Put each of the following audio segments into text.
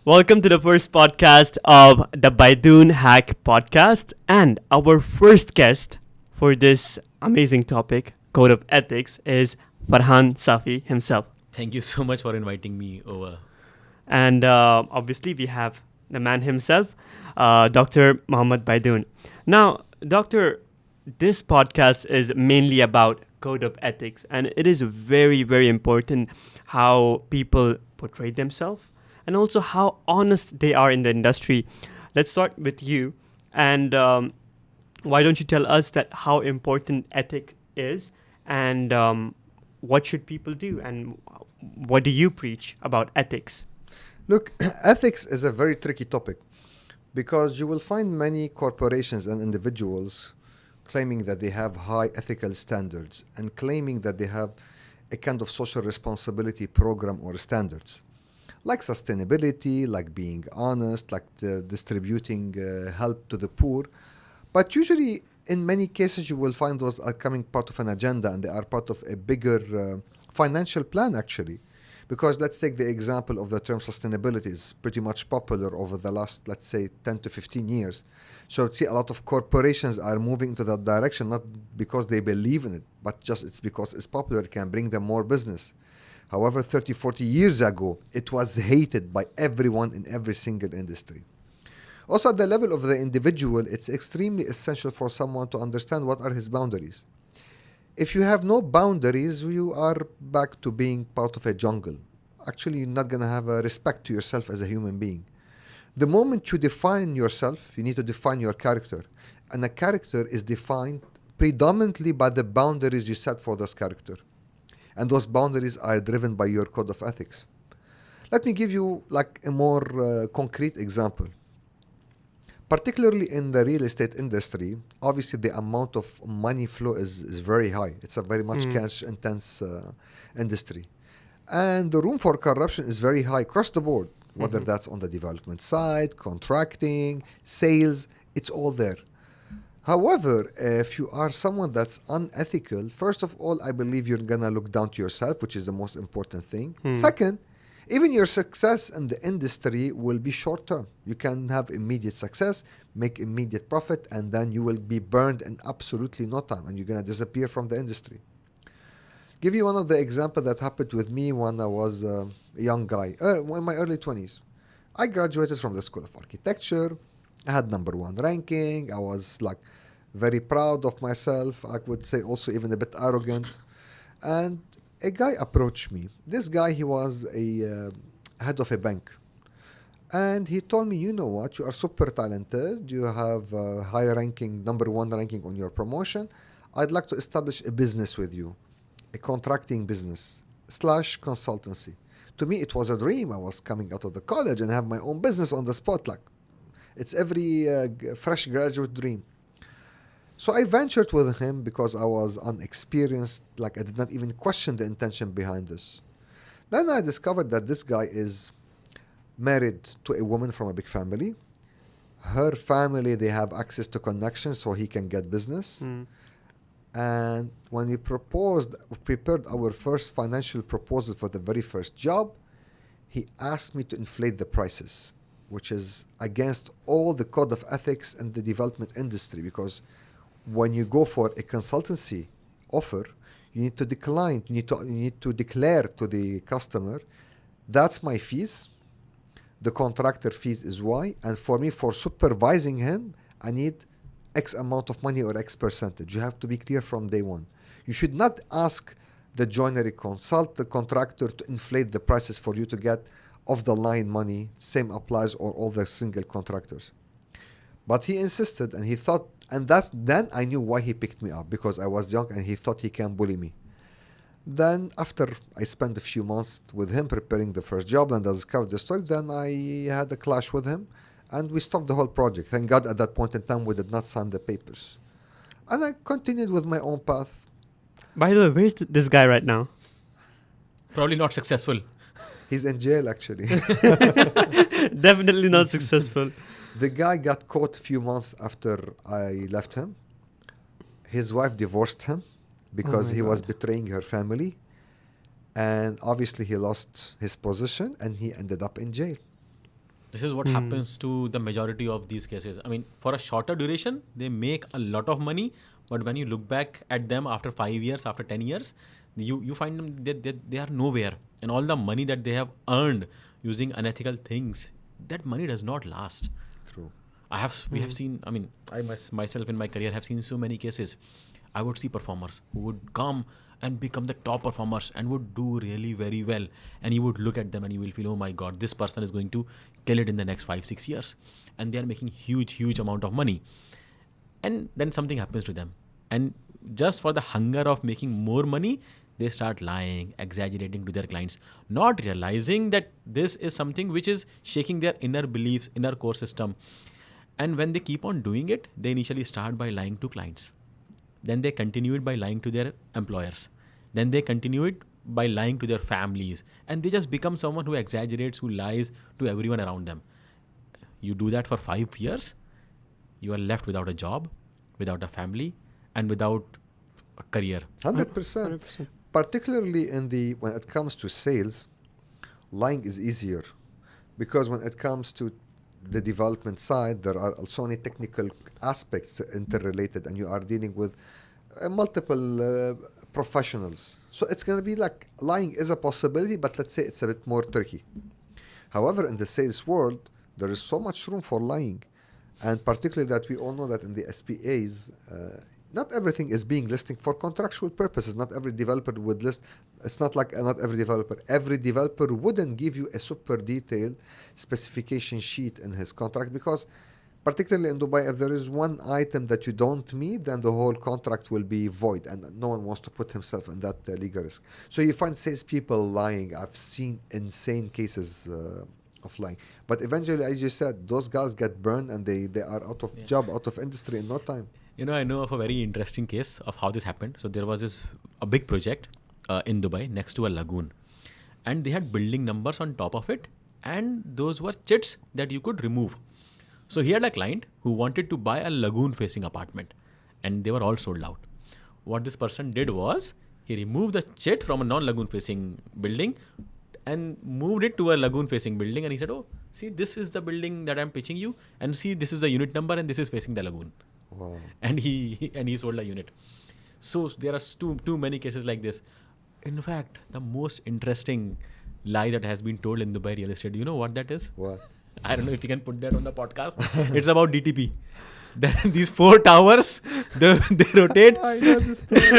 Welcome to the first podcast of the Baydoun Hack Podcast. And our first guest for this amazing topic, Code of Ethics, is Farhan Safi himself. Thank you so much for inviting me over. And obviously, we have the man himself, Dr. Mohammed Baydoun. Now, Doctor, this podcast is mainly about code of ethics, and it is very, very important how people portray themselves and also how honest they are in the industry. Let's start with you, and why don't you tell us that how important ethic is, and what should people do, and what do you preach about ethics? Look, ethics is a very tricky topic because you will find many corporations and individuals claiming that they have high ethical standards and claiming that they have a kind of social responsibility program or standards, like sustainability, like being honest, like distributing help to the poor. But usually, in many cases, you will find those are coming part of an agenda and they are part of a bigger financial plan, actually. Because let's take the example of the term sustainability is pretty much popular over the last, let's say, 10 to 15 years. So see a lot of corporations are moving into that direction, not because they believe in it, but just it's because it's popular, it can bring them more business. However, 30, 40 years ago, it was hated by everyone in every single industry. Also, at the level of the individual, it's extremely essential for someone to understand what are his boundaries. If you have no boundaries, you are back to being part of a jungle. Actually, you're not going to have a respect to yourself as a human being. The moment you define yourself, you need to define your character. And a character is defined predominantly by the boundaries you set for this character. And those boundaries are driven by your code of ethics. Let me give you like a more concrete example. Particularly in the real estate industry, obviously the amount of money flow is very high. It's a very much cash intense industry. And the room for corruption is very high across the board, whether that's on the development side, contracting, sales, it's all there. However, if you are someone that's unethical, first of all, I believe you're going to look down to yourself, which is the most important thing. Second, even your success in the industry will be short term. You can have immediate success, make immediate profit, and then you will be burned in absolutely no time and you're going to disappear from the industry. Give you one of the examples that happened with me when I was a young guy, in my early 20s. I graduated from the School of Architecture. I had number one ranking. I was like very proud of myself. I would say also even a bit arrogant. And a guy approached me. This guy, he was a head of a bank. And he told me, you know what, you are super talented. You have a high ranking, number one ranking on your promotion. I'd like to establish a business with you, a contracting business / consultancy. To me, it was a dream. I was coming out of the college and have my own business on the spot. Like, it's every fresh graduate dream. So I ventured with him because I was unexperienced, like I did not even question the intention behind this. Then I discovered that this guy is married to a woman from a big family. Her family, they have access to connections so he can get business. And when we prepared our first financial proposal for the very first job, he asked me to inflate the prices, which is against all the code of ethics in the development industry, because when you go for a consultancy offer, you need to decline, you need to declare to the customer, that's my fees, the contractor fees is Y, and for me, for supervising him, I need X amount of money or X percentage. You have to be clear from day one. You should not ask the joinery contractor to inflate the prices for you to get off the line money. Same applies or all the single contractors. But he insisted and he thought, and then I knew why he picked me up, because I was young and he thought he can bully me. Then after I spent a few months with him preparing the first job and I discovered the story, then I had a clash with him and we stopped the whole project. Thank God at that point in time we did not sign the papers. And I continued with my own path. By the way, where's this guy right now? Probably not successful. He's in jail actually. Definitely not successful. The guy got caught a few months after I left him. His wife divorced him because he was betraying her family. And obviously he lost his position and he ended up in jail. This is what happens to the majority of these cases. I mean, for a shorter duration, they make a lot of money. But when you look back at them after 5 years, after 10 years, you find them, they are nowhere. And all the money that they have earned using unethical things, that money does not last. True. We have seen, I mean, myself in my career have seen so many cases. I would see performers who would come and become the top performers and would do really very well. And you would look at them and you will feel, oh my God, this person is going to kill it in the next 5-6 years. And they are making huge amount of money. And then something happens to them. And just for the hunger of making more money, they start lying, exaggerating to their clients, not realizing that this is something which is shaking their inner beliefs, inner core system. And when they keep on doing it, they initially start by lying to clients. Then they continue it by lying to their employers. Then they continue it by lying to their families. And they just become someone who exaggerates, who lies to everyone around them. You do that for 5 years, you are left without a job, without a family, and without a career. 100%. Particularly when it comes to sales, lying is easier, because when it comes to the development side, there are also many technical aspects interrelated, and you are dealing with multiple professionals. So it's going to be like lying is a possibility, but let's say it's a bit more tricky. However, in the sales world, there is so much room for lying, and particularly that we all know that in the SPAs, not everything is being listed for contractual purposes. Not every developer would list. It's not like not every developer. Every developer wouldn't give you a super detailed specification sheet in his contract, because particularly in Dubai, if there is one item that you don't meet, then the whole contract will be void, and no one wants to put himself in that legal risk. So you find salespeople lying. I've seen insane cases of lying. But eventually, as you said, those guys get burned and they are out of job, out of industry in no time. You know, I know of a very interesting case of how this happened. So there was a big project in Dubai next to a lagoon, and they had building numbers on top of it, and those were chits that you could remove. So he had a client who wanted to buy a lagoon facing apartment, and they were all sold out. What this person did was he removed the chit from a non-lagoon facing building and moved it to a lagoon facing building, and he said, oh, see, this is the building that I'm pitching you, and see, this is the unit number, and this is facing the lagoon. Wow. And he sold a unit. So there are too many cases like this. In fact, the most interesting lie that has been told in Dubai real estate, you know what that is? What? I don't know if you can put that on the podcast. It's about DTP. These 4 towers, they rotate. I know this story.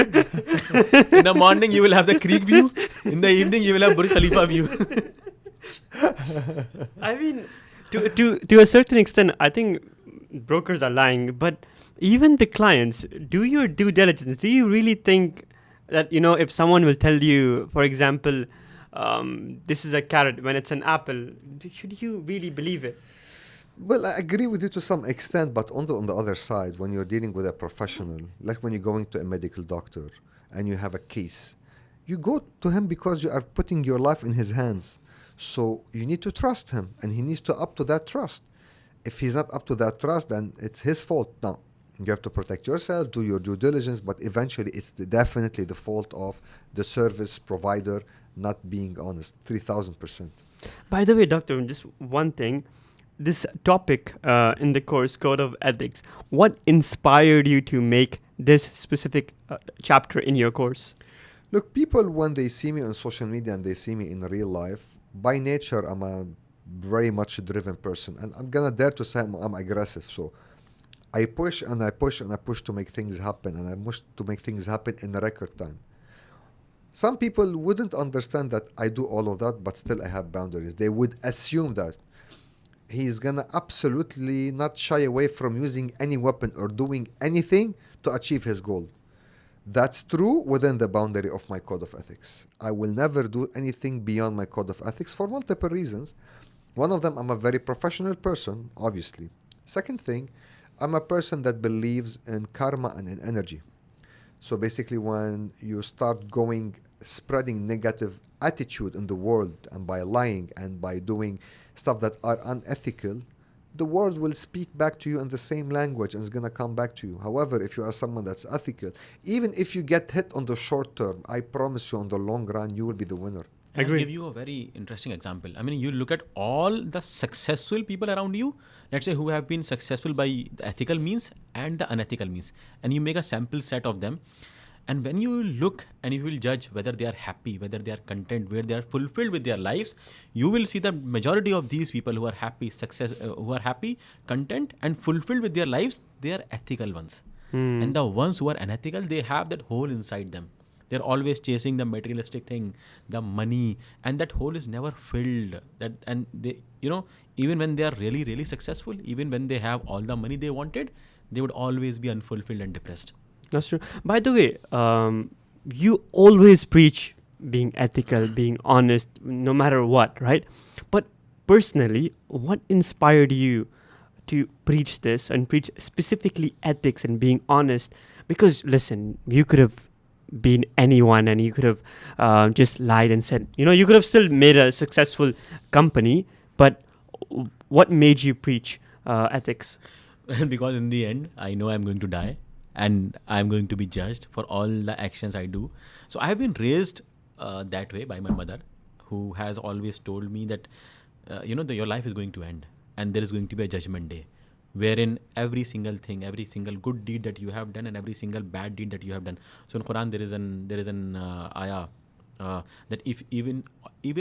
In the morning, you will have the creek view. In the evening, you will have Burj Khalifa view. I mean, to a certain extent, I think brokers are lying, but even the clients, do your due diligence. Do you really think that, if someone will tell you, for example, this is a carrot when it's an apple, should you really believe it? Well, I agree with you to some extent, but on the other side, when you're dealing with a professional, like when you're going to a medical doctor and you have a case, you go to him because you are putting your life in his hands. So you need to trust him, and he needs to up to that trust. If he's not up to that trust, then it's his fault. Now, you have to protect yourself, do your due diligence, but eventually it's definitely the fault of the service provider not being honest. 3,000%. By the way, doctor, just one thing. This topic in the course, Code of Ethics, what inspired you to make this specific chapter in your course? Look, people, when they see me on social media and they see me in real life, by nature, I'm a very much driven person, and I'm gonna dare to say I'm aggressive. So I push and I push and I push to make things happen, and I push to make things happen in a record time. Some people wouldn't understand that I do all of that, but still I have boundaries. They would assume that he's gonna absolutely not shy away from using any weapon or doing anything to achieve his goal. That's true within the boundary of my code of ethics. I will never do anything beyond my code of ethics for multiple reasons. One of them, I'm a very professional person, obviously. Second thing, I'm a person that believes in karma and in energy. So basically, when you start spreading negative attitude in the world, and by lying and by doing stuff that are unethical, the world will speak back to you in the same language and it's going to come back to you. However, if you are someone that's ethical, even if you get hit on the short term, I promise you on the long run, you will be the winner. And I'll Agree. give you a very interesting example. I mean, you look at all the successful people around you, let's say who have been successful by the ethical means and the unethical means, and you make a sample set of them. And when you look and you will judge whether they are happy, whether they are content, where they are fulfilled with their lives, you will see the majority of these people who are happy, who are happy, content, and fulfilled with their lives, they are ethical ones. And the ones who are unethical, they have that hole inside them. They're always chasing the materialistic thing, the money, and that hole is never filled. And they, even when they are really, really successful, even when they have all the money they wanted, they would always be unfulfilled and depressed. That's true. By the way, you always preach being ethical, being honest, no matter what, right? But personally, what inspired you to preach this and preach specifically ethics and being honest? Because listen, you could have been anyone and you could have just lied and said, you could have still made a successful company, but what made you preach ethics? Because in the end, I know I'm going to die and I'm going to be judged for all the actions I do. So I have been raised that way by my mother, who has always told me that, your life is going to end and there is going to be a judgment day, wherein every single thing, every single good deed that you have done and every single bad deed that you have done. So in Quran, there is an ayah that if even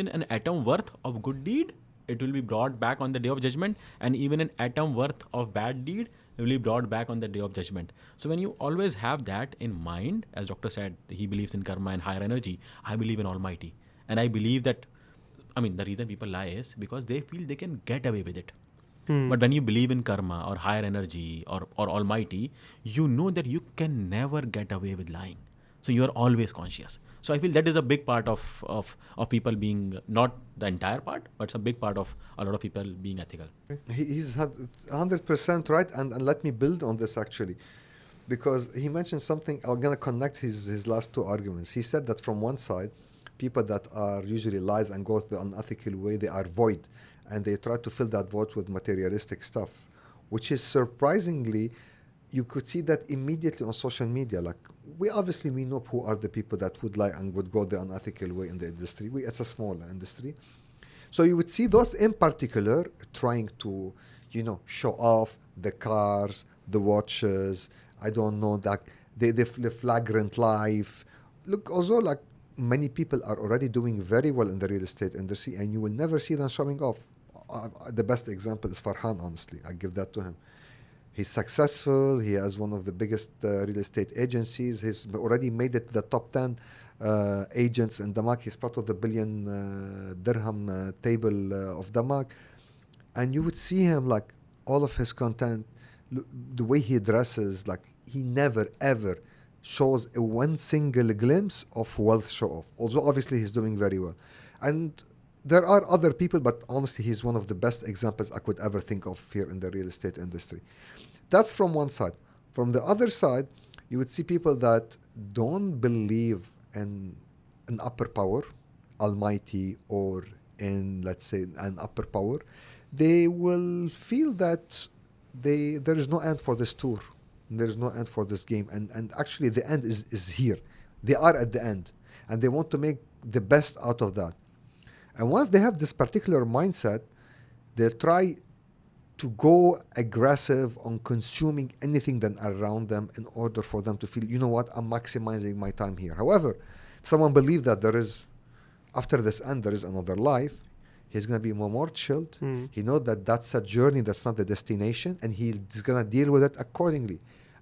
an atom worth of good deed, it will be brought back on the day of judgment, and even an atom worth of bad deed will be brought back on the day of judgment. So when you always have that in mind, as doctor said, he believes in karma and higher energy. I believe in Almighty, and I believe that. I mean, the reason people lie is because they feel they can get away with it. But when you believe in karma or higher energy or Almighty, you know that you can never get away with lying. So you are always conscious. So I feel that is a big part of people being, not the entire part, but it's a big part of a lot of people being ethical. He's 100% right, and let me build on this actually, because he mentioned something. I'm gonna connect his last two arguments. He said that from one side, people that are usually lies and go the unethical way, they are void, and they try to fill that void with materialistic stuff, which is surprisingly, you could see that immediately on social media. Like we know who are the people that would lie and would go the unethical way in the industry. It's a small industry. So you would see those in particular trying to, show off the cars, the watches, I don't know, that the flagrant life. Look, also like many people are already doing very well in the real estate industry, and you will never see them showing off. The best example is Farhan, honestly. I give that to him. He's successful. He has one of the biggest real estate agencies. He's already made it to the top 10 agents in Damak. He's part of the billion dirham table of Damak. And you would see him, like, all of his content, the way he dresses, like, he never, ever shows one single glimpse of wealth show-off. Although, obviously, he's doing very well. And there are other people, but honestly, he's one of the best examples I could ever think of here in the real estate industry. That's from one side. From the other side, you would see people that don't believe in an upper power, Almighty, or in, let's say, an upper power. They will feel that there is no end for this tour. There is no end for this game. And actually, the end is here. They are at the end. And they want to make the best out of that. And once they have this particular mindset, they'll try to go aggressive on consuming anything that around them in order for them to feel, you know what, I'm maximizing my time here. However, if someone believes that there is, after this end, there is another life, he's going to be more chilled. He knows that that's a journey, that's not the destination, and he's going to deal with it accordingly.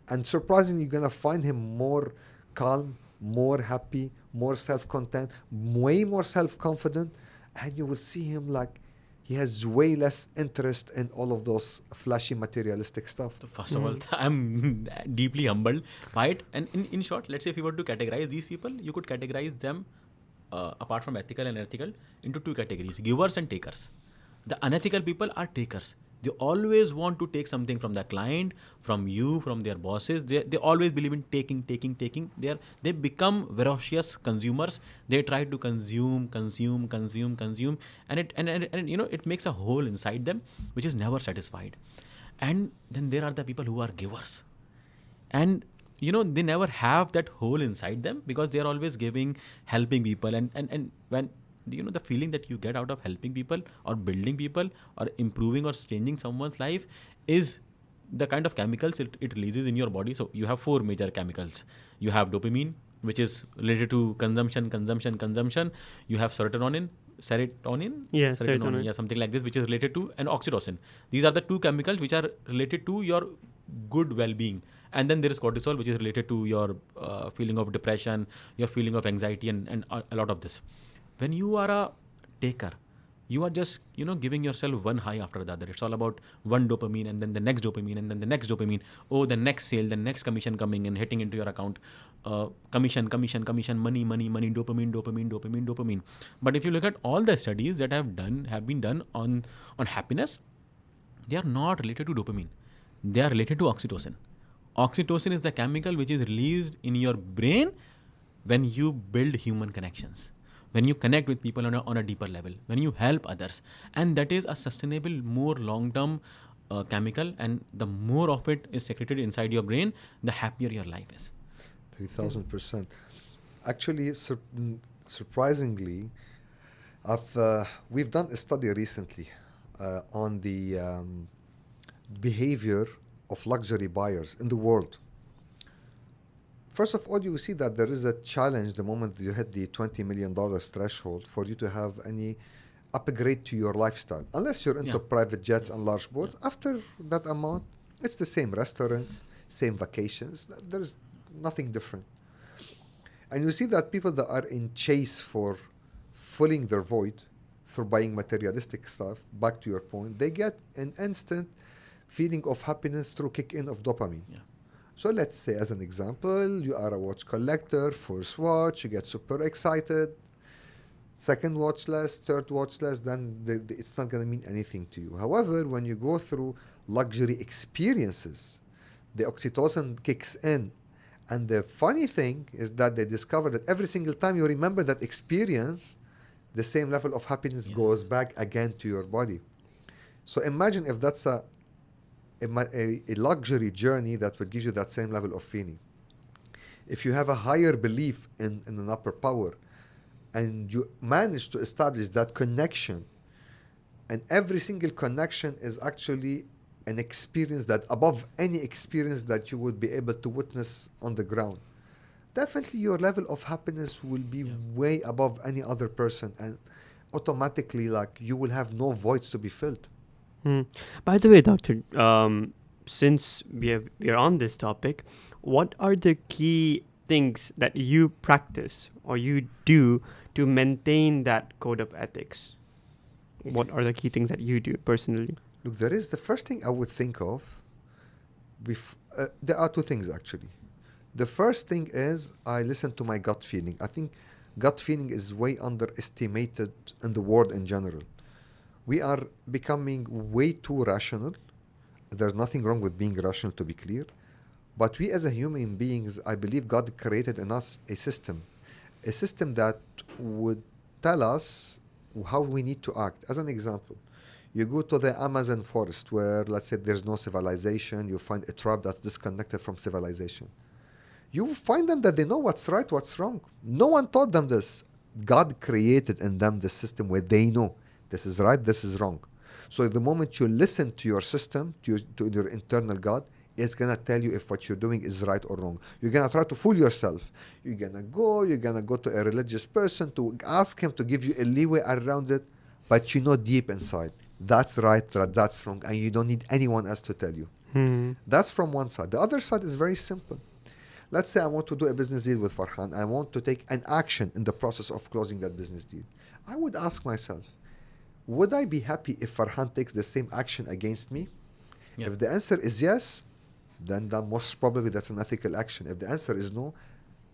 And surprisingly, you're going to find him more calm, more happy, more self-content, way more self-confident, and you will see him like he has way less interest in all of those flashy materialistic stuff. So first of all, I'm deeply humbled by it. And in short, let's say if you were to categorize these people, you could categorize them, apart from ethical and ethical, into two categories: givers and takers. The unethical people are takers. They always want to take something from the client, from you, from their bosses. They always believe in taking. They become voracious consumers. They try to consume, and it makes a hole inside them which is never satisfied. And then there are the people who are givers, and they never have that hole inside them because they are always giving, helping people, and when the feeling that you get out of helping people or building people or improving or changing someone's life is the kind of chemicals it releases in your body. So you have 4 major chemicals. You have dopamine, which is related to consumption. You have serotonin, Yeah, serotonin. yeah, something like this, which is related to, and oxytocin. These are the 2 chemicals which are related to your good well-being. And then there is cortisol, which is related to your feeling of depression, your feeling of anxiety, and a lot of this. When you are a taker, you are just giving yourself one high after the other. It's all about one dopamine, and then the next dopamine, and then the next dopamine. Oh, the next sale, the next commission coming and hitting into your account. Commission, money, dopamine. But if you look at all the studies that have been done on happiness, they are not related to dopamine. They are related to oxytocin. Oxytocin is the chemical which is released in your brain when you build human connections, when you connect with people on a deeper level, when you help others. And that is a sustainable, more long-term chemical, and the more of it is secreted inside your brain, the happier your life is. 3,000%. Actually, surprisingly, we've done a study recently on the behavior of luxury buyers in the world. First of all, you will see that there is a challenge the moment you hit the $20 million threshold for you to have any upgrade to your lifestyle. Unless you're into private jets and large boats, after that amount, it's the same restaurants, same vacations. There's nothing different. And you see that people that are in chase for filling their void through buying materialistic stuff, back to your point, they get an instant feeling of happiness through kick-in of dopamine. Yeah. So let's say, as an example, you are a watch collector, first watch, you get super excited, second watch less, third watch less, then it's not going to mean anything to you. However, when you go through luxury experiences, the oxytocin kicks in. And the funny thing is that they discover that every single time you remember that experience, the same level of happiness goes back again to your body. So imagine if that's a luxury journey that would give you that same level of feeling. If you have a higher belief in an upper power and you manage to establish that connection, and every single connection is actually an experience that above any experience that you would be able to witness on the ground, definitely your level of happiness will be way above any other person, and automatically you will have no voids to be filled. By the way, Doctor, since we are on this topic, what are the key things that you practice or you do to maintain that code of ethics? What are the key things that you do personally? Look, there is the first thing I would think of. There are 2 things actually. The first thing is I listen to my gut feeling. I think gut feeling is way underestimated in the world in general. We are becoming way too rational. There's nothing wrong with being rational, to be clear. But we as a human beings, I believe God created in us a system that would tell us how we need to act. As an example, you go to the Amazon forest where, let's say, there's no civilization. You find a tribe that's disconnected from civilization. You find them that they know what's right, what's wrong. No one taught them this. God created in them the system where they know this is right, this is wrong. So the moment you listen to your system, to your internal God, it's going to tell you if what you're doing is right or wrong. You're going to try to fool yourself. You're going to go to a religious person to ask him to give you a leeway around it, but you know deep inside, that's right, that's wrong, and you don't need anyone else to tell you. That's from one side. The other side is very simple. Let's say I want to do a business deal with Farhan. I want to take an action in the process of closing that business deal. I would ask myself, would I be happy if Farhan takes the same action against me? Yeah. If the answer is yes, then most probably that's an ethical action. If the answer is no,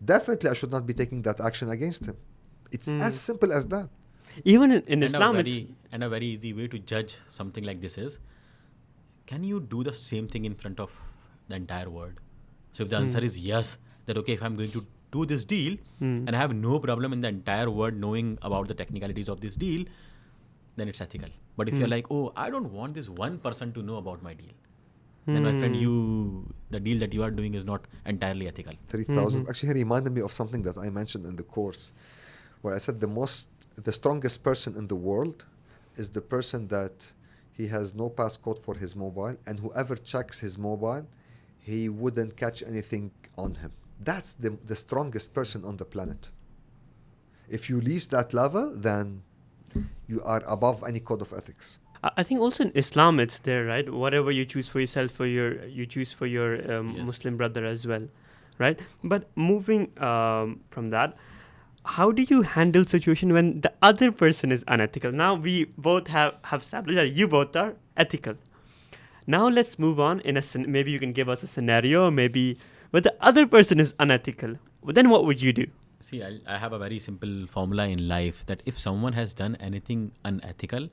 definitely I should not be taking that action against him. It's as simple as that. Even in Islam, and a very easy way to judge something like this is, can you do the same thing in front of the entire world? So if the answer is yes, that okay, if I'm going to do this deal and I have no problem in the entire world knowing about the technicalities of this deal, then it's ethical. But if you're like, oh, I don't want this one person to know about my deal, then my friend, the deal that you are doing is not entirely ethical. 3,000. Actually, he reminded me of something that I mentioned in the course, where I said the most the strongest person in the world is the person that he has no passcode for his mobile, and whoever checks his mobile, he wouldn't catch anything on him. That's the strongest person on the planet. If you reach that level, then you are above any code of ethics. I think also in Islam it's there, right? Whatever you choose for yourself, you choose for your Yes. Muslim brother as well, right? But moving from that, how do you handle situation when the other person is unethical? Now we both have established that you both are ethical. Now let's move on. Maybe you can give us a scenario, maybe where the other person is unethical. Well, then what would you do? See, I have a very simple formula in life that if someone has done anything unethical,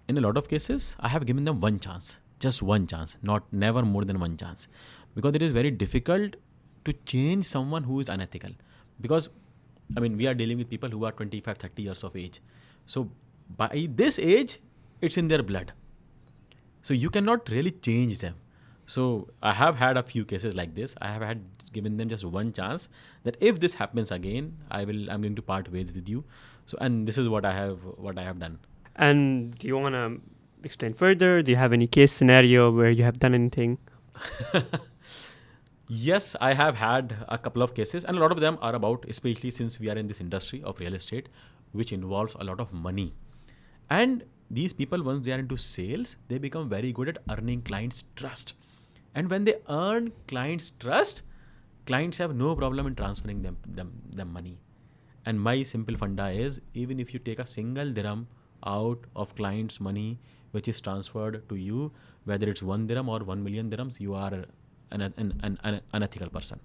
in a lot of cases, I have given them one chance, just one chance, never more than one chance, because it is very difficult to change someone who is unethical. Because, I mean, we are dealing with people who are 25, 30 years of age. So by this age, it's in their blood. So you cannot really change them. So I have had a few cases like this. I have given them just one chance that if this happens again, I'm going to part ways with you. So, and this is what I have done. And do you want to explain further? Do you have any case scenario where you have done anything? Yes, I have had a couple of cases, and a lot of them are about, especially since we are in this industry of real estate, which involves a lot of money. And these people, once they are into sales, they become very good at earning clients' trust. And when they earn clients' trust, clients have no problem in transferring them money. And my simple funda is, even if you take a single dirham out of clients' money, which is transferred to you, whether it's 1 dirham or 1 million dirhams, you are an unethical person.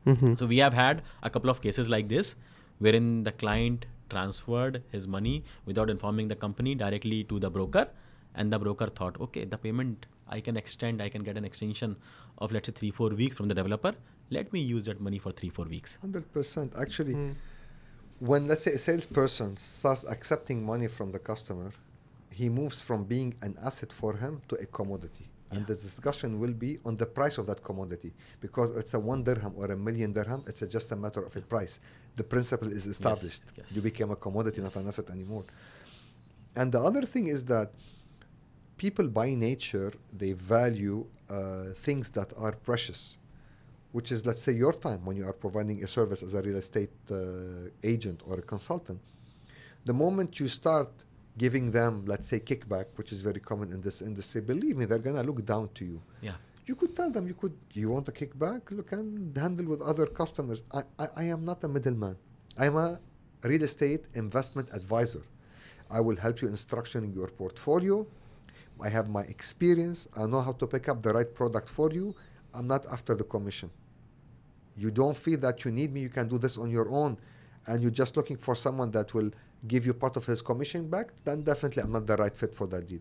Mm-hmm. So we have had a couple of cases like this, wherein the client transferred his money without informing the company directly to the broker, and the broker thought, okay, the payment I can get an extension of, let's say, 3-4 weeks from the developer. Let me use that money for 3-4 weeks. 100%. Actually, when, let's say, a salesperson starts accepting money from the customer, he moves from being an asset for him to a commodity. And the discussion will be on the price of that commodity, because it's a 1 dirham or a million dirham. It's just a matter of a price. The principle is established. Yes. You became a commodity, Yes. not an asset anymore. And the other thing is that people by nature, they value things that are precious, which is, let's say, your time when you are providing a service as a real estate agent or a consultant. The moment you start giving them, let's say, kickback, which is very common in this industry, believe me, they're going to look down to you. Yeah. You could tell them, you want a kickback? Look, and handle with other customers. I am not a middleman. I am a real estate investment advisor. I will help you in structuring your portfolio. I have my experience. I know how to pick up the right product for you. I'm not after the commission. You don't feel that you need me, you can do this on your own, and you're just looking for someone that will give you part of his commission back, then definitely I'm not the right fit for that deal.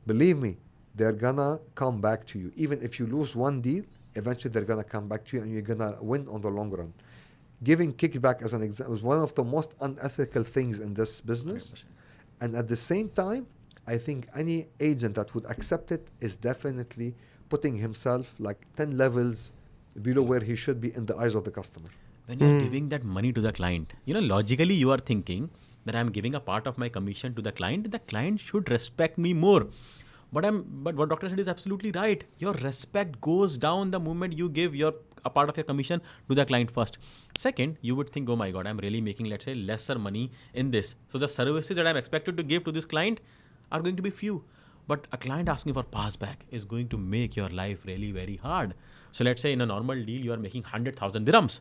Believe me, they're gonna come back to you. Even if you lose one deal, eventually they're gonna come back to you and you're gonna win on the long run. Giving kickback, as an example, is one of the most unethical things in this business. 100%. And at the same time, I think any agent that would accept it is definitely putting himself like 10 levels below where he should be in the eyes of the customer. When you're giving that money to the client, logically you are thinking that I'm giving a part of my commission to the client should respect me more. But what Doctor said is absolutely right. Your respect goes down the moment you give a part of your commission to the client first. Second, you would think, oh my God, I'm really making, let's say, lesser money in this. So the services that I'm expected to give to this client are going to be few. But a client asking for passback is going to make your life really very hard. So let's say in a normal deal, you are making 100,000 dirhams.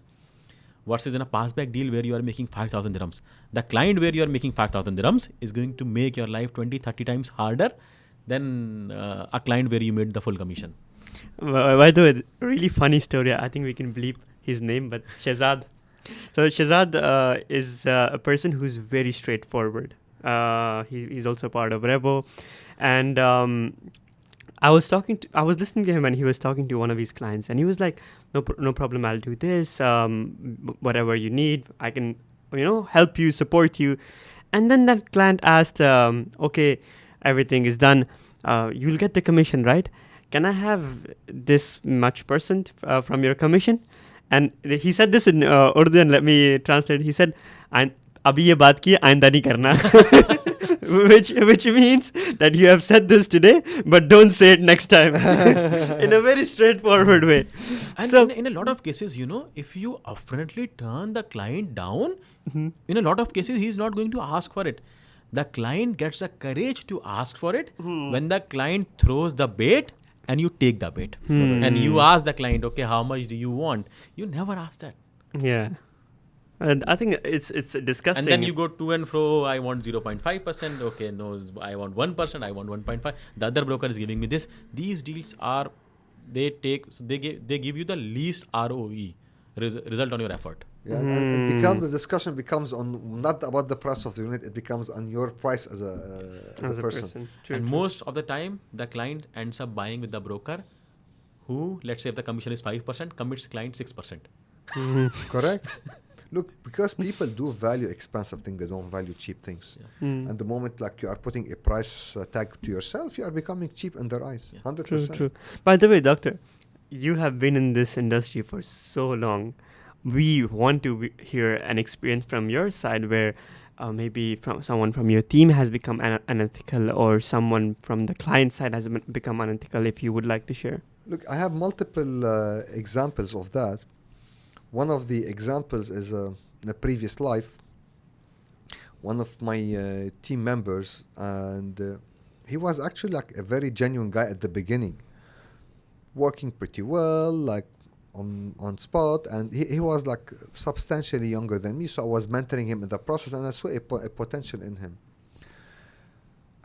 Versus in a passback deal where you are making 5,000 dirhams. The client where you are making 5,000 dirhams is going to make your life 20-30 times harder than a client where you made the full commission. By the way, really funny story. I think we can bleep his name, but Shehzad. So Shehzad is a person who's very straightforward. He's also part of Revo. And I was listening to him, and he was talking to one of his clients, and he was like, no problem, I'll do this, whatever you need, I can, help you, support you. And then that client asked, okay, everything is done, you'll get the commission, right? Can I have this much percent from your commission? And he said this in Urdu, and let me translate. He said, अभी ये बात की आइंदा नहीं करना. which means that you have said this today, but don't say it next time. In a very straightforward way. And So in a lot of cases, if you upfrontly turn the client down, Mhm. in a lot of cases, he's not going to ask for it. The client gets the courage to ask for it when the client throws the bait and you take the bait. And you ask the client, okay, how much do you want? You never ask that. yeah, and I think it's disgusting. And then you go to and fro, I want 0.5%, okay, no, I want 1%, I want 1.5. The other broker is giving me this. These deals are, they give you the least ROE, result on your effort. Yeah, and the discussion becomes on not about the price of the unit, it becomes on your price as a person. True, And true. most of the time, the client ends up buying with the broker who, let's say if the commission is 5%, commits client 6%. Correct? Look, because people do value expensive things, they don't value cheap things. Yeah. And the moment like you are putting a price tag to yourself, you are becoming cheap in their eyes. Yeah. 100%. True. By the way, doctor, you have been in this industry for so long. We want to hear an experience from your side where maybe from someone from your team has become unethical, or someone from the client side has become unethical, if you would like to share. Look, I have multiple examples of that. One of the examples is in a previous life, one of my team members, and he was actually like a very genuine guy at the beginning, working pretty well, like on spot, and he was like substantially younger than me, so I was mentoring him in the process, and I saw a potential in him.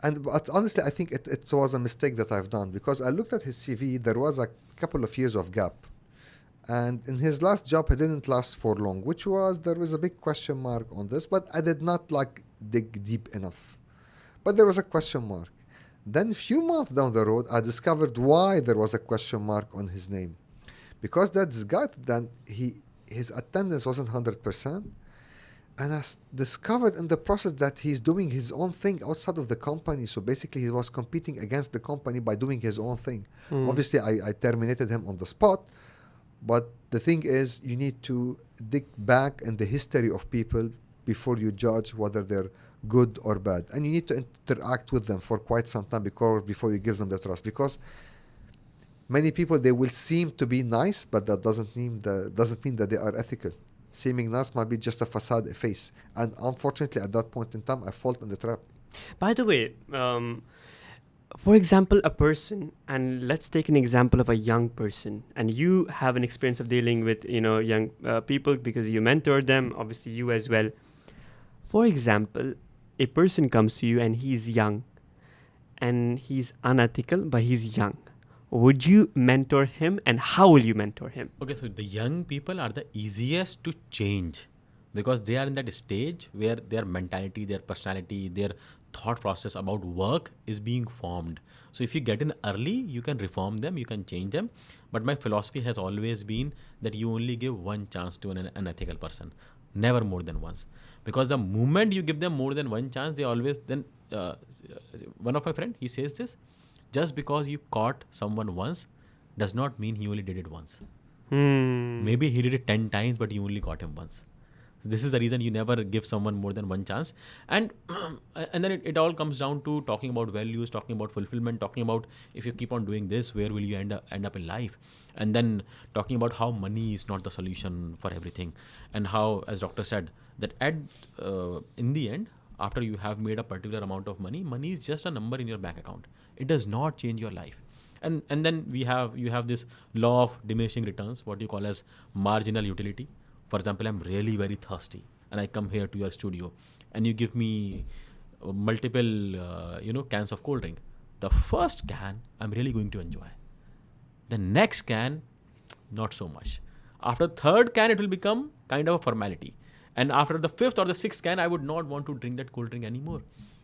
But honestly, I think it was a mistake that I've done, because I looked at his CV, there was a couple of years of gap. And in his last job, he didn't last for long, there was a big question mark on this, but I did not like dig deep enough. But there was a question mark. Then a few months down the road, I discovered why there was a question mark on his name. Because this guy, then his attendance wasn't 100%. And I discovered in the process that he's doing his own thing outside of the company. So basically, he was competing against the company by doing his own thing. Obviously, I terminated him on the spot. But the thing is, you need to dig back in the history of people before you judge whether they're good or bad. And you need to interact with them for quite some time before you give them the trust. Because many people, they will seem to be nice, but that doesn't mean that they are ethical. Seeming nice might be just a facade, a face. And unfortunately, at that point in time, I fall in the trap. By the way, for example, a person, and let's take an example of a young person, and you have an experience of dealing with, young people because you mentor them, obviously you as well. For example, a person comes to you and he's young, and he's unethical, but he's young. Would you mentor him, and how will you mentor him? Okay, so the young people are the easiest to change because they are in that stage where their mentality, their personality, their thought process about work is being formed. So if you get in early, you can reform them, you can change them. But my philosophy has always been that you only give one chance to an unethical person, never more than once. Because the moment you give them more than one chance, they always one of my friend, he says this, just because you caught someone once does not mean he only did it once. Maybe he did it 10 times, but you only caught him once. This is the reason you never give someone more than one chance. And then it all comes down to talking about values, talking about fulfillment, talking about if you keep on doing this, where will you end up in life? And then talking about how money is not the solution for everything. And how, as doctor said, that in the end, after you have made a particular amount of money, money is just a number in your bank account. It does not change your life. And then you have this law of diminishing returns, what you call as marginal utility. For example, I'm really very thirsty and I come here to your studio and you give me multiple cans of cold drink. The first can I'm really going to enjoy. The next can, not so much. After third can, it will become kind of a formality. And after the fifth or the sixth can, I would not want to drink that cold drink anymore.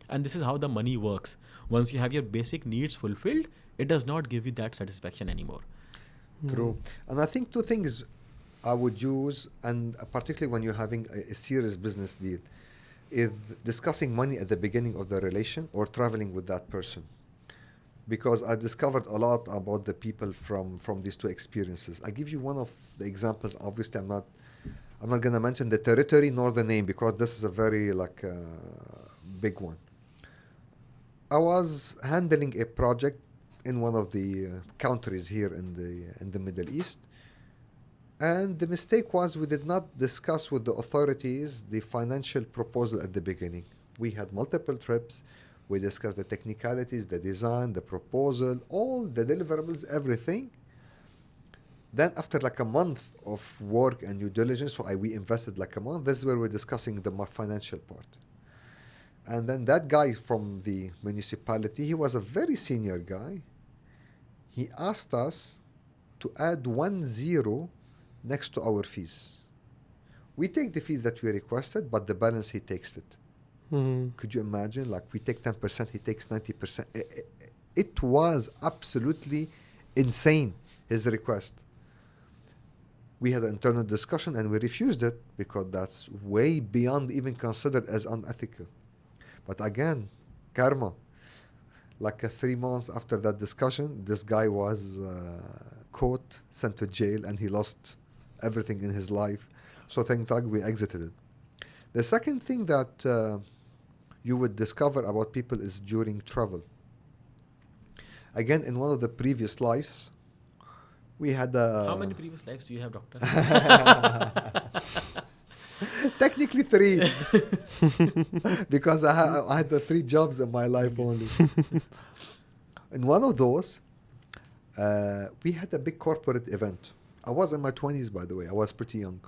And this is how the money works. Once you have your basic needs fulfilled, it does not give you that satisfaction anymore. True. And I think two things I would use, and particularly when you're having a serious business deal, is discussing money at the beginning of the relation or traveling with that person. Because I discovered a lot about the people from these two experiences. I give you one of the examples. Obviously, I'm not I'm not going to mention the territory nor the name because this is a very big one. I was handling a project in one of the countries here in the Middle East, and the mistake was we did not discuss with the authorities the financial proposal at the beginning. We had multiple trips. We discussed the technicalities, the design, the proposal, all the deliverables, everything. Then after like a month of work and due diligence, so we invested like a month, this is where we're discussing the financial part. And then that guy from the municipality, he was a very senior guy. He asked us to add 10 next to our fees. We take the fees that we requested, but the balance he takes it. Could you imagine? Like we take 10%, he takes 90%. It was absolutely insane, his request. We had an internal discussion and we refused it because that's way beyond even considered as unethical. But again, karma. Like 3 months after that discussion, this guy was caught, sent to jail, and he lost everything in his life. So thank God we exited it. The second thing that you would discover about people is during travel. Again, in one of the previous lives, we had a... How many previous lives do you have, doctor? Technically 3. Because I had the 3 jobs in my life only. In one of those, we had a big corporate event. I was in my 20s, by the way. I was pretty young.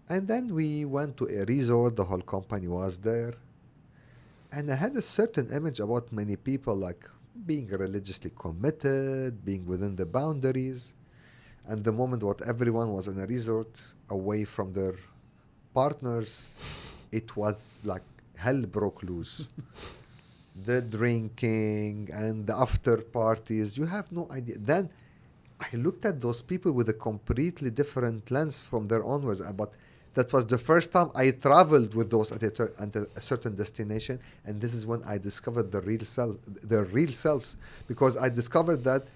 And then we went to a resort. The whole company was there. And I had a certain image about many people, like being religiously committed, being within the boundaries. And the moment what everyone was in a resort, away from their partners, it was like hell broke loose. The drinking and the after parties, you have no idea. Then I looked at those people with a completely different lens from there onwards. But that was the first time I traveled with those at a certain destination, and this is when I discovered their real selves, because I discovered that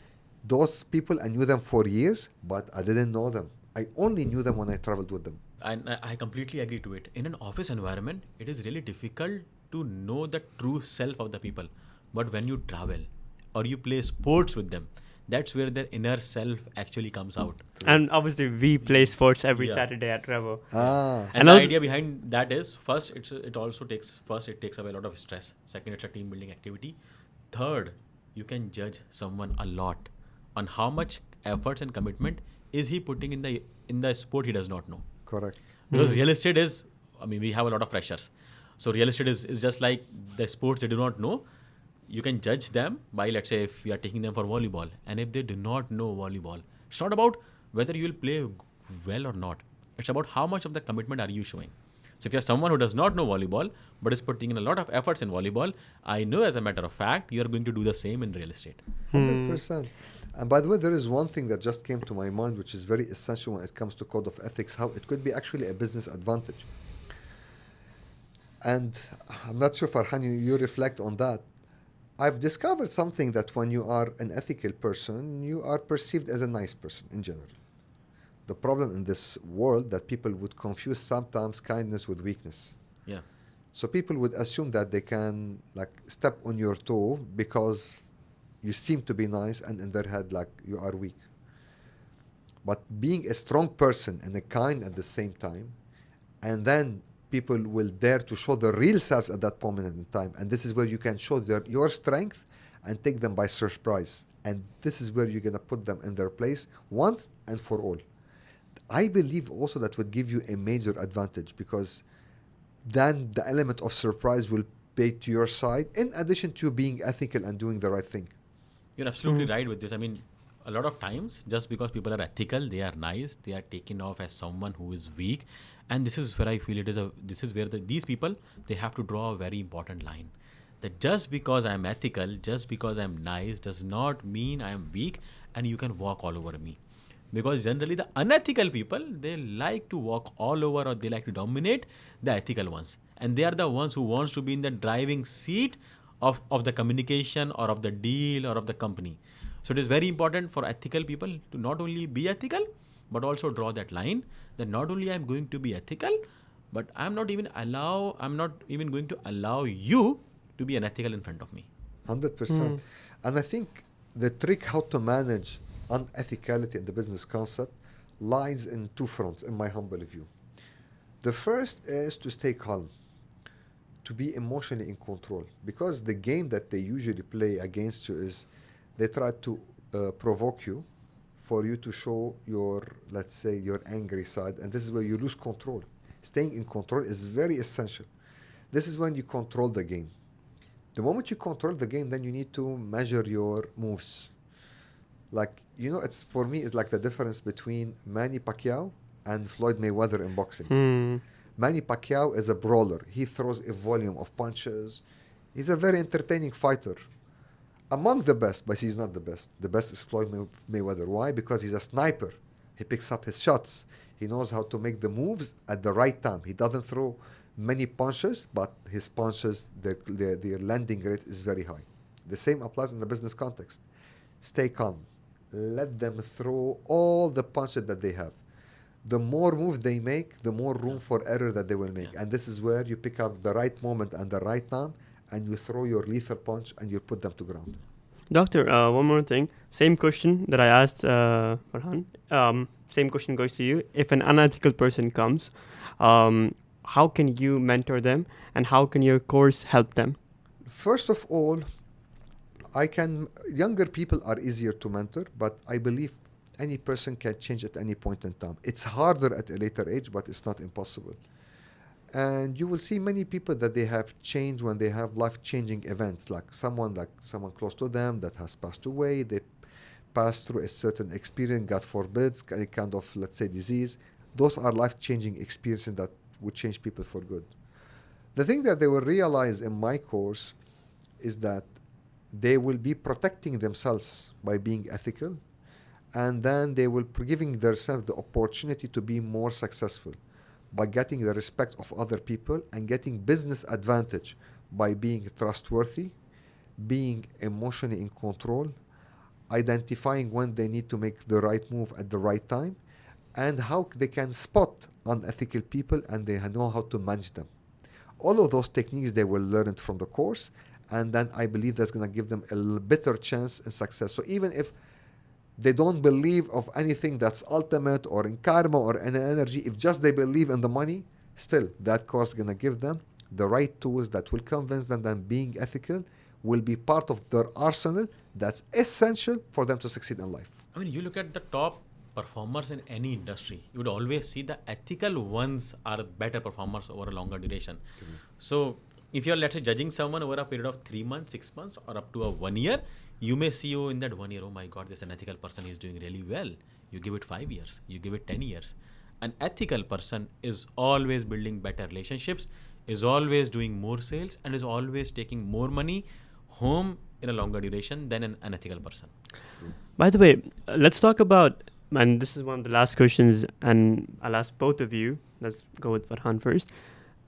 those people, I knew them for years, but I didn't know them. I only knew them when I traveled with them. And I completely agree to it. In an office environment, it is really difficult to know the true self of the people. But when you travel or you play sports with them, that's where their inner self actually comes out. And obviously, we play sports every Saturday at Revo. And the idea behind that is, first, it takes away a lot of stress. Second, it's a team building activity. Third, you can judge someone a lot on how much efforts and commitment is he putting in the sport he does not know. Correct. Because real estate is, we have a lot of pressures. So real estate is just like the sports they do not know. You can judge them by, let's say, if you are taking them for volleyball. And if they do not know volleyball, it's not about whether you will play well or not. It's about how much of the commitment are you showing. So if you're someone who does not know volleyball, but is putting in a lot of efforts in volleyball, I know as a matter of fact, you're going to do the same in real estate. 100%. And by the way, there is one thing that just came to my mind, which is very essential when it comes to code of ethics, how it could be actually a business advantage. And I'm not sure, Farhan, you reflect on that. I've discovered something that when you are an ethical person, you are perceived as a nice person in general. The problem in this world that people would confuse sometimes kindness with weakness. Yeah. So people would assume that they can step on your toe because you seem to be nice, and in their head you are weak. But being a strong person and a kind at the same time, and then people will dare to show their real selves at that moment in time. And this is where you can show your strength and take them by surprise. And this is where you're going to put them in their place once and for all. I believe also that would give you a major advantage, because then the element of surprise will pay to your side, in addition to being ethical and doing the right thing. You're absolutely right with this. A lot of times, just because people are ethical, they are nice, they are taken off as someone who is weak. And this is where I feel these people, they have to draw a very important line. That just because I'm ethical, just because I'm nice, does not mean I'm weak and you can walk all over me. Because generally the unethical people, they like to walk all over, or they like to dominate the ethical ones. And they are the ones who wants to be in the driving seat of the communication or of the deal or of the company. So it is very important for ethical people to not only be ethical, but also draw that line that not only I'm going to be ethical, but I'm not even going to allow you to be unethical in front of me. 100%. And I think the trick how to manage unethicality in the business concept lies in two fronts, in my humble view. The first is to stay calm, to be emotionally in control, because the game that they usually play against you is they try to provoke you for you to show your, let's say, your angry side, and this is where you lose control. Staying in control is very essential. This is when you control the game. The moment you control the game, then you need to measure your moves. Like, it's for me, it's like the difference between Manny Pacquiao and Floyd Mayweather in boxing. Manny Pacquiao is a brawler. He throws a volume of punches. He's a very entertaining fighter. Among the best, but he's not the best. The best is Floyd Mayweather. Why? Because he's a sniper. He picks up his shots. He knows how to make the moves at the right time. He doesn't throw many punches, but his punches, their landing rate is very high. The same applies in the business context. Stay calm. Let them throw all the punches that they have. The more move they make, the more room for error that they will make. And this is where you pick up the right moment and the right time, and you throw your lethal punch and you put them to ground. Doctor, one more thing. Same question that I asked Farhan. Same question goes to you. If an unethical person comes, how can you mentor them, and how can your course help them? First of all, younger people are easier to mentor, but I believe any person can change at any point in time. It's harder at a later age, but it's not impossible. And you will see many people that they have changed when they have life-changing events, like someone close to them that has passed away. They passed through a certain experience, God forbid, any kind of, let's say, disease. Those are life-changing experiences that would change people for good. The thing that they will realize in my course is that they will be protecting themselves by being ethical, and then they will be giving themselves the opportunity to be more successful by getting the respect of other people and getting business advantage by being trustworthy, being emotionally in control, identifying when they need to make the right move at the right time, and how they can spot unethical people and they know how to manage them. All of those techniques they will learn it from the course, and then I believe that's going to give them a better chance in success. So even if they don't believe of anything that's ultimate or in karma or in energy, if just they believe in the money, still that course is going to give them the right tools that will convince them that being ethical will be part of their arsenal that's essential for them to succeed in life. I mean, you look at the top performers in any industry, you would always see the ethical ones are better performers over a longer duration. So if you're, let's say, judging someone over a period of 3 months, 6 months, or up to a 1 year, you may see in that 1 year, oh my God, this unethical person is doing really well. You give it 5 years, you give it 10 years. An ethical person is always building better relationships, is always doing more sales, and is always taking more money home in a longer duration than an unethical person. By the way, let's talk about, and this is one of the last questions, and I'll ask both of you. Let's go with Farhan first.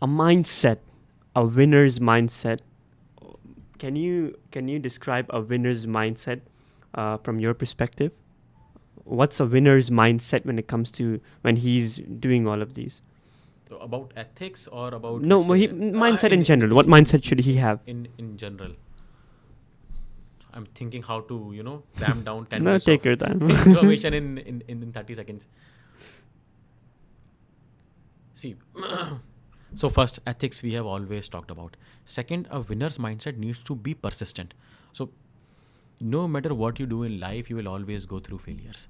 A mindset, a winner's mindset. Can you describe a winner's mindset from your perspective? What's a winner's mindset when it comes to when he's doing all of these? So about ethics or about... No, mindset in general. What mindset should he have? In general. I'm thinking how to, cram down 10 No, minutes take of your time. information in 30 seconds. See, so first, ethics we have always talked about. Second, a winner's mindset needs to be persistent. So no matter what you do in life, you will always go through failures.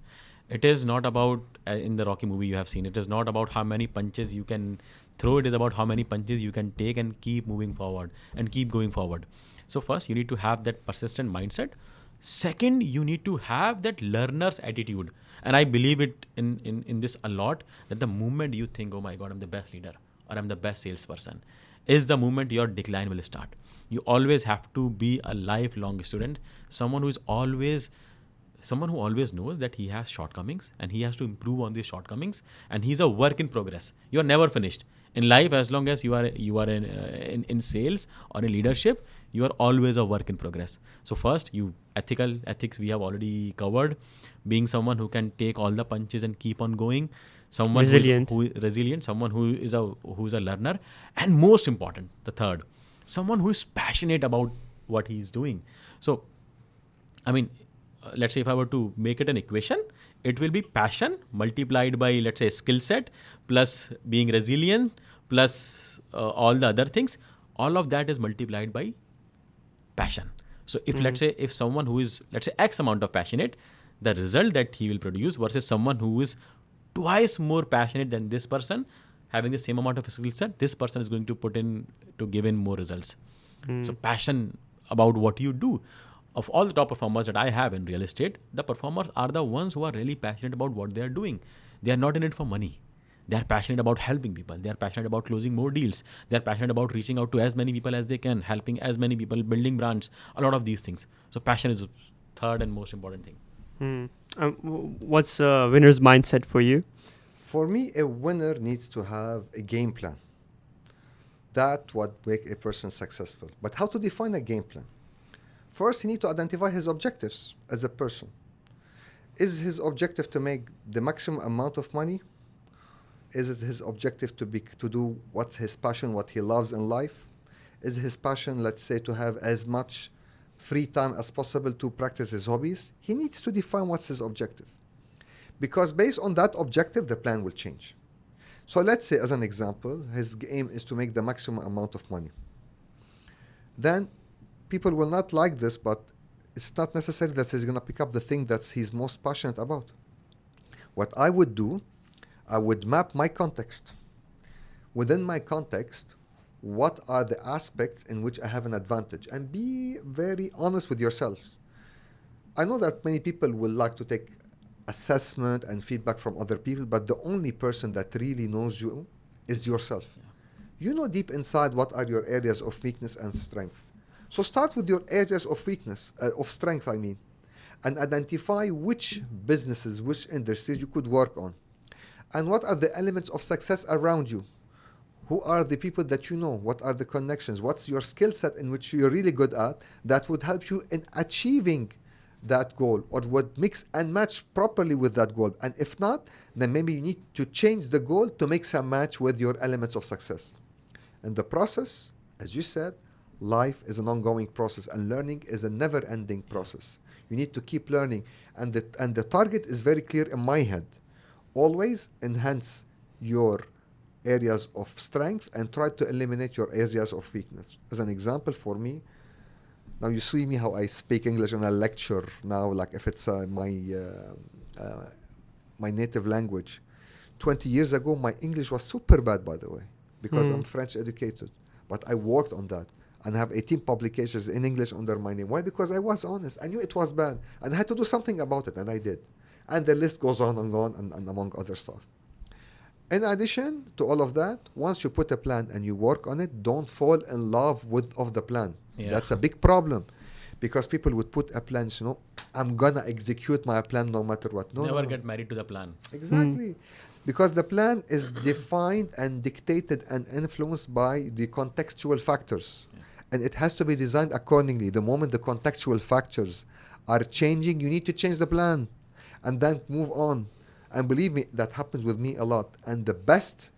It is not about, in the Rocky movie you have seen, it is not about how many punches you can throw. It is about how many punches you can take and keep moving forward and keep going forward. So first, you need to have that persistent mindset. Second, you need to have that learner's attitude. And I believe it in this a lot, that the moment you think, oh my God, I'm the best leader or I'm the best salesperson, is the moment your decline will start. You always have to be a lifelong student, someone who always knows that he has shortcomings and he has to improve on these shortcomings, and he's a work in progress. You're never finished. In life, as long as you are in sales or in leadership, you are always a work in progress. So first, ethics we have already covered. Being someone who can take all the punches and keep on going, someone Resilient. who is resilient, someone who is a learner, and most important, the third, someone who is passionate about what he is doing. So, I mean, let's say if I were to make it an equation, it will be passion multiplied by, let's say, skill set plus being resilient plus all the other things. All of that is multiplied by passion. So if let's say if someone who is, let's say, X amount of passionate, the result that he will produce versus someone who is twice more passionate than this person having the same amount of skill set, this person is going to give in more results. So passion about what you do. Of all the top performers that I have in real estate, the performers are the ones who are really passionate about what they are doing. They are not in it for money. They are passionate about helping people. They are passionate about closing more deals. They are passionate about reaching out to as many people as they can, helping as many people, building brands, a lot of these things. So passion is the third and most important thing. What's a winner's mindset for you? For me, a winner needs to have a game plan. That's what makes a person successful. But how to define a game plan? First, he needs to identify his objectives as a person. Is his objective to make the maximum amount of money? Is it his objective to do what's his passion, what he loves in life? Is his passion, let's say, to have as much free time as possible to practice his hobbies? He needs to define what's his objective. Because based on that objective, the plan will change. So let's say, as an example, his aim is to make the maximum amount of money. Then people will not like this, but it's not necessary that he's going to pick up the thing that he's most passionate about. What I would do, I would map my context. Within my context, what are the aspects in which I have an advantage? And be very honest with yourselves. I know that many people will like to take assessment and feedback from other people, but the only person that really knows you is yourself. You know deep inside what are your areas of weakness and strength. So start with your areas of weakness, of strength, and identify which businesses, which industries you could work on. And what are the elements of success around you? Who are the people that you know? What are the connections? What's your skill set in which you're really good at that would help you in achieving that goal, or would mix and match properly with that goal? And if not, then maybe you need to change the goal to mix and match with your elements of success. And the process, as you said, life is an ongoing process, and learning is a never-ending process. You need to keep learning, and the target is very clear in my head. Always enhance your areas of strength and try to eliminate your areas of weakness. As an example for me, now you see me how I speak English in a lecture now, like if it's my native language. 20 years ago, my English was super bad, by the way, because I'm French educated. But I worked on that and have 18 publications in English under my name. Why? Because I was honest. I knew it was bad and I had to do something about it, and I did. And the list goes on and among other stuff. In addition to all of that, once you put a plan and you work on it, don't fall in love with the plan. Yeah. That's a big problem, because people would put a plan, I'm gonna execute my plan no matter what. Never get married to the plan. Exactly. Because the plan is defined and dictated and influenced by the contextual factors. Yeah. And it has to be designed accordingly. The moment the contextual factors are changing, you need to change the plan and then move on. And believe me, that happens with me a lot. And the best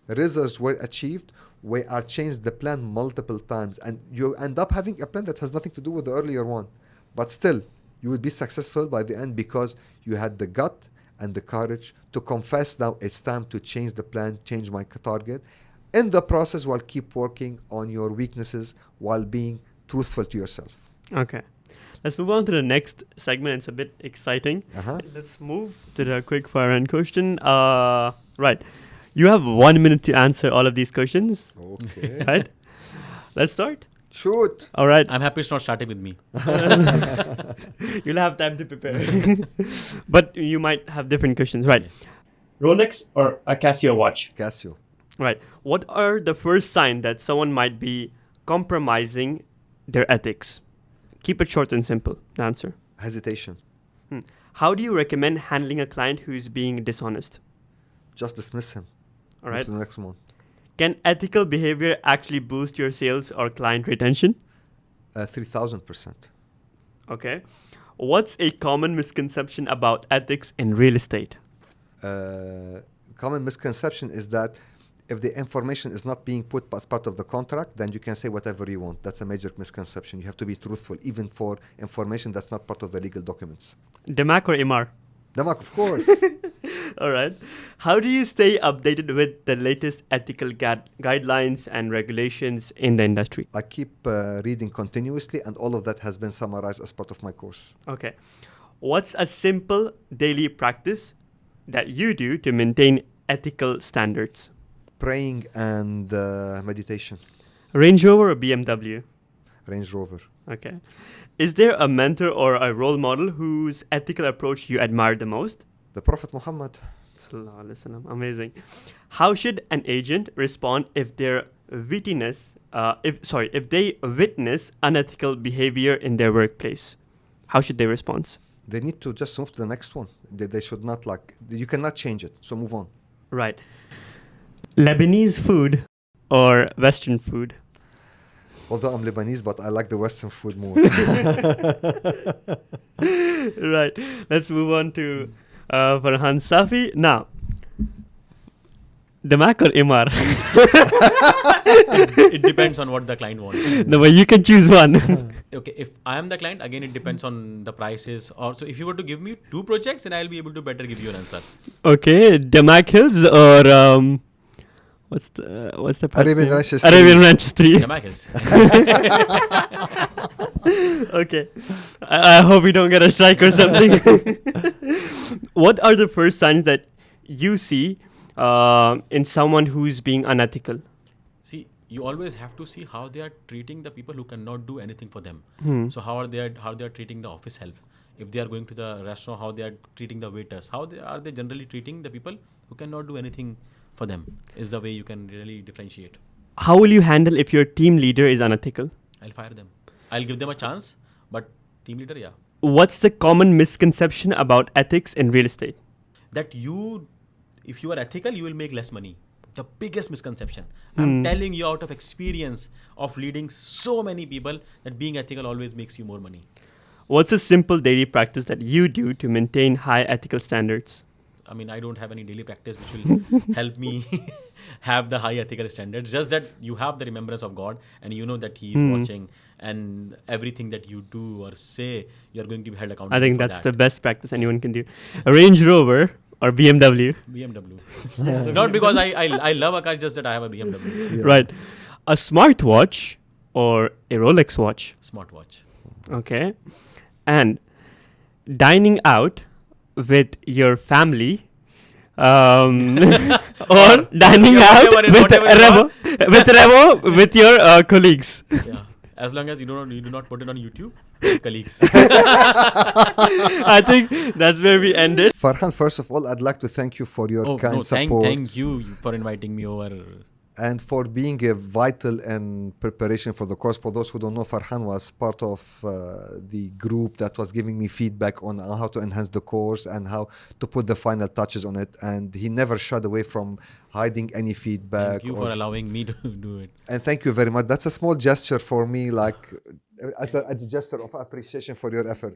results were achieved where I changed the plan multiple times. And you end up having a plan that has nothing to do with the earlier one. But still, you would be successful by the end because you had the gut and the courage to confess, now it's time to change the plan, change my target. In the process, while keep working on your weaknesses while being truthful to yourself. Okay. Let's move on to the next segment. It's a bit exciting. Let's move to the quick fire and question. Right. You have 1 minute to answer all of these questions. Okay. Right? Let's start. Shoot. All right. I'm happy it's not starting with me. You'll have time to prepare. But you might have different questions. Right. Yeah. Rolex or a Casio watch? Casio. Right. What are the first signs that someone might be compromising their ethics? Keep it short and simple. The answer. Hesitation. How do you recommend handling a client who is being dishonest? Just dismiss him. All right. The next one. Can ethical behavior actually boost your sales or client retention? 3000%. Okay. What's a common misconception about ethics in real estate? Common misconception is that if the information is not being put as part of the contract, then you can say whatever you want. That's a major misconception. You have to be truthful, even for information that's not part of the legal documents. Demak or Imar? Damak, of course. All right. How do you stay updated with the latest ethical guidelines and regulations in the industry? I keep reading continuously, and all of that has been summarized as part of my course. Okay. What's a simple daily practice that you do to maintain ethical standards? Praying and meditation. Range Rover or BMW? Range Rover. Okay. Is there a mentor or a role model whose ethical approach you admire the most? The Prophet Muhammad. Sallallahu Alaihi Wasallam. Amazing. How should an agent respond if their if they witness unethical behavior in their workplace? How should they respond? They need to just move to the next one. They should not you cannot change it. So move on. Right. Lebanese food or Western food? Although I'm Lebanese, but I like the Western food more. Right. Let's move on to Farhan Safi. Now, Demak or Imar? It depends on what the client wants. No, but you can choose one. Okay, if I am the client, again, it depends on the prices. Also, if you were to give me 2 projects, then I'll be able to better give you an answer. Okay, Demak Hills or what's the place Arabian name? Ranches Arabian Ranches 3. Damak Hills. Okay. I hope we don't get a strike or something. What are the first signs that you see in someone who's being unethical? See, you always have to see how they are treating the people who cannot do anything for them. So how they are treating the office help. If they are going to the restaurant, how they are treating the waiters. How are they generally treating the people who cannot do anything for them is the way you can really differentiate. How will you handle if your team leader is unethical? I'll fire them. I'll give them a chance, but team leader, yeah. What's the common misconception about ethics in real estate? That if you are ethical, you will make less money. The biggest misconception. I'm telling you out of experience of leading so many people that being ethical always makes you more money. What's a simple daily practice that you do to maintain high ethical standards? I mean, I don't have any daily practice which will help me have the high ethical standards. Just that you have the remembrance of God and you know that He is watching, and everything that you do or say, you're going to be held accountable. I think for that's that. the best practice anyone can do. A Range Rover or BMW? BMW. Not because I love a car, just that I have a BMW. Yeah. Right. A smartwatch or a Rolex watch? Smartwatch. Okay. And dining out with your family or dining out with Revo with your colleagues. Yeah. As long as you do not put it on YouTube, colleagues. I think that's where we ended. Farhan, first of all, I'd like to thank you for your kind support. Thank you for inviting me over. And for being vital in preparation for the course. For those who don't know, Farhan was part of the group that was giving me feedback on how to enhance the course and how to put the final touches on it. And he never shied away from hiding any feedback. Thank you for allowing me to do it. And thank you very much. That's a small gesture for me, like as a gesture of appreciation for your effort.